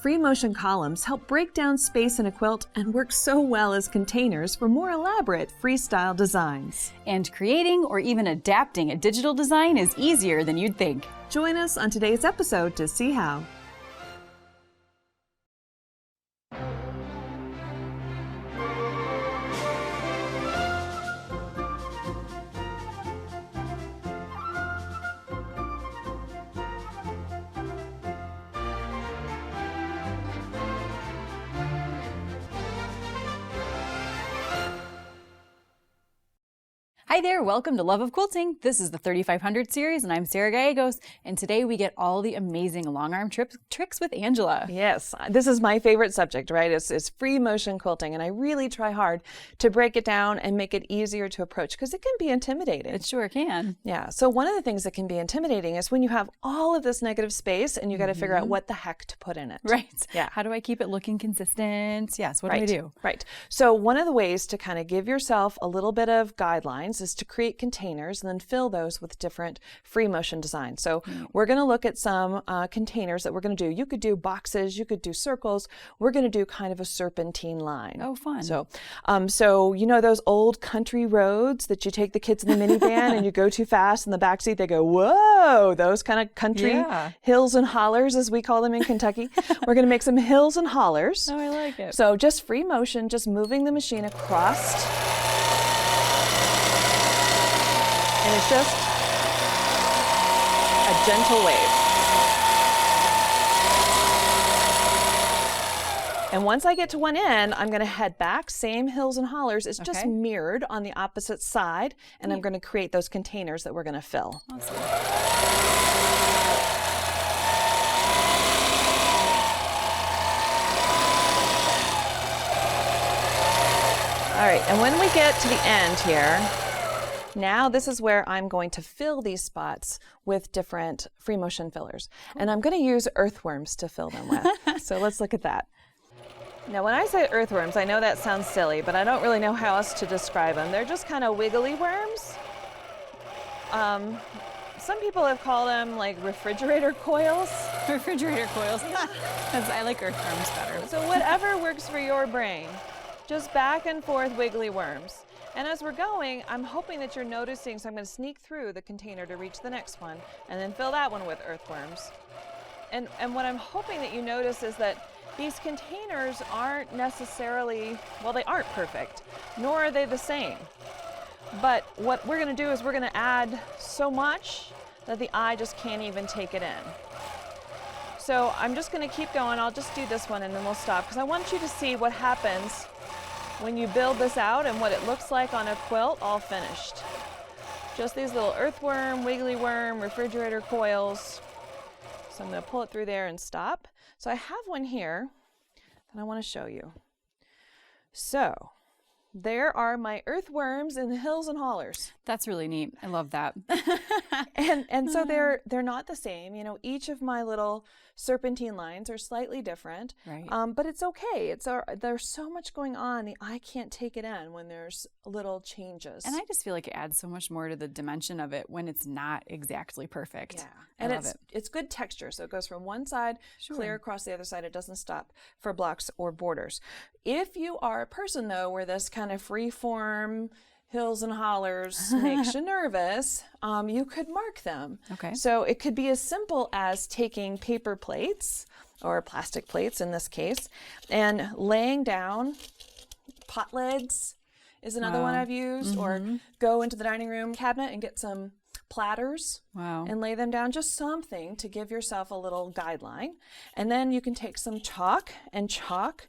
free motion columns help break down space in a quilt and work so well as containers for more elaborate freestyle designs. And creating or even adapting a digital design is easier than you'd think. Join us on today's episode to see how. Hi there, welcome to Love of Quilting. This is the 3500 series and I'm Sarah Gallegos, and today we get all the amazing long arm tricks with Angela. Yes, this is my favorite subject, right? It's free motion quilting, and I really try hard to break it down and make it easier to approach because it can be intimidating. It sure can. Yeah, so one of the things that can be intimidating is when you have all of this negative space and you got to figure out what the heck to put in it. Right. Yeah. How do I keep it looking consistent? Yes, what do I do? Right. So one of the ways to kind of give yourself a little bit of guidelines is to create containers and then fill those with different free motion designs. So we're going to look at some containers that we're going to do. You could do boxes, you could do circles. We're going to do kind of a serpentine line. Oh, fun. So you know those old country roads that you take the kids in the minivan and you go too fast in the backseat, they go, whoa, those kind of country hills and hollers, as we call them in Kentucky. We're going to make some hills and hollers. Oh, I like it. So just free motion, just moving the machine across. And it's just a gentle wave. And once I get to one end, I'm going to head back, same hills and hollers. It's just mirrored on the opposite side, and I'm going to create those containers that we're going to fill. Awesome. All right, and when we get to the end here, now this is where I'm going to fill these spots with different free motion fillers. And I'm going to use earthworms to fill them with. So let's look at that. Now when I say earthworms, I know that sounds silly, but I don't really know how else to describe them. They're just kind of wiggly worms. Some people have called them like refrigerator coils. Refrigerator coils. I like earthworms better. So whatever works for your brain. Just back and forth wiggly worms. And as we're going, I'm hoping that you're noticing, so I'm going to sneak through the container to reach the next one and then fill that one with earthworms. And what I'm hoping that you notice is that these containers aren't necessarily, well, they aren't perfect, nor are they the same. But what we're going to do is we're going to add so much that the eye just can't even take it in. So I'm just going to keep going. I'll just do this one and then we'll stop because I want you to see what happens when you build this out and what it looks like on a quilt all finished. Just these little earthworm, wiggly worm, refrigerator coils. So I'm going to pull it through there and stop. So I have one here that I want to show you. So there are my earthworms in the hills and hollers. That's really neat. I love that. And so they're not the same. You know, each of my little serpentine lines are slightly different. Right. But it's okay. There's so much going on. The eye can't take it in when there's little changes. And I just feel like it adds so much more to the dimension of it when it's not exactly perfect. Yeah. I And love it's good texture. So it goes from one side, clear across the other side. It doesn't stop for blocks or borders. If you are a person, though, where this kind of free form hills and hollers makes you nervous, you could mark them. Okay. So it could be as simple as taking paper plates, or plastic plates in this case, and laying down pot lids is another one I've used, or go into the dining room cabinet and get some platters and lay them down, just something to give yourself a little guideline. And then you can take some chalk and chalk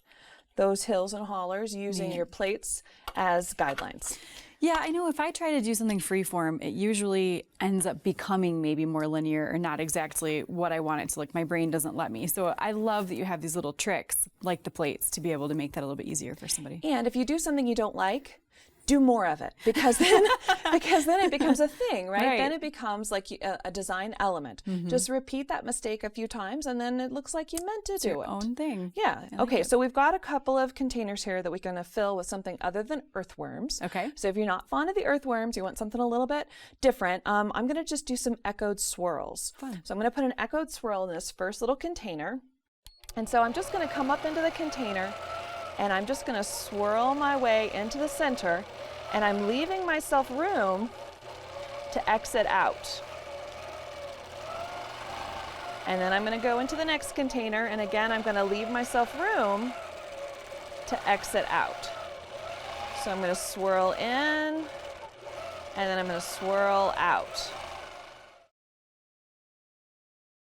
those hills and hollers using your plates as guidelines. Yeah, I know if I try to do something freeform, it usually ends up becoming maybe more linear or not exactly what I want it to look. My brain doesn't let me. So I love that you have these little tricks like the plates to be able to make that a little bit easier for somebody. And if you do something you don't like, do more of it, because then it becomes a thing, right? Then it becomes like a design element. Just repeat that mistake a few times and then it looks like you meant to do your it. Own thing. Yeah. Okay, so we've got a couple of containers here that we're going to fill with something other than earthworms. Okay. So if you're not fond of the earthworms, you want something a little bit different, I'm going to just do some echoed swirls. Fun. So I'm going to put an echoed swirl in this first little container. And so I'm just going to come up into the container and I'm just going to swirl my way into the center, and I'm leaving myself room to exit out. And then I'm going to go into the next container, and again I'm going to leave myself room to exit out. So I'm going to swirl in and then I'm going to swirl out.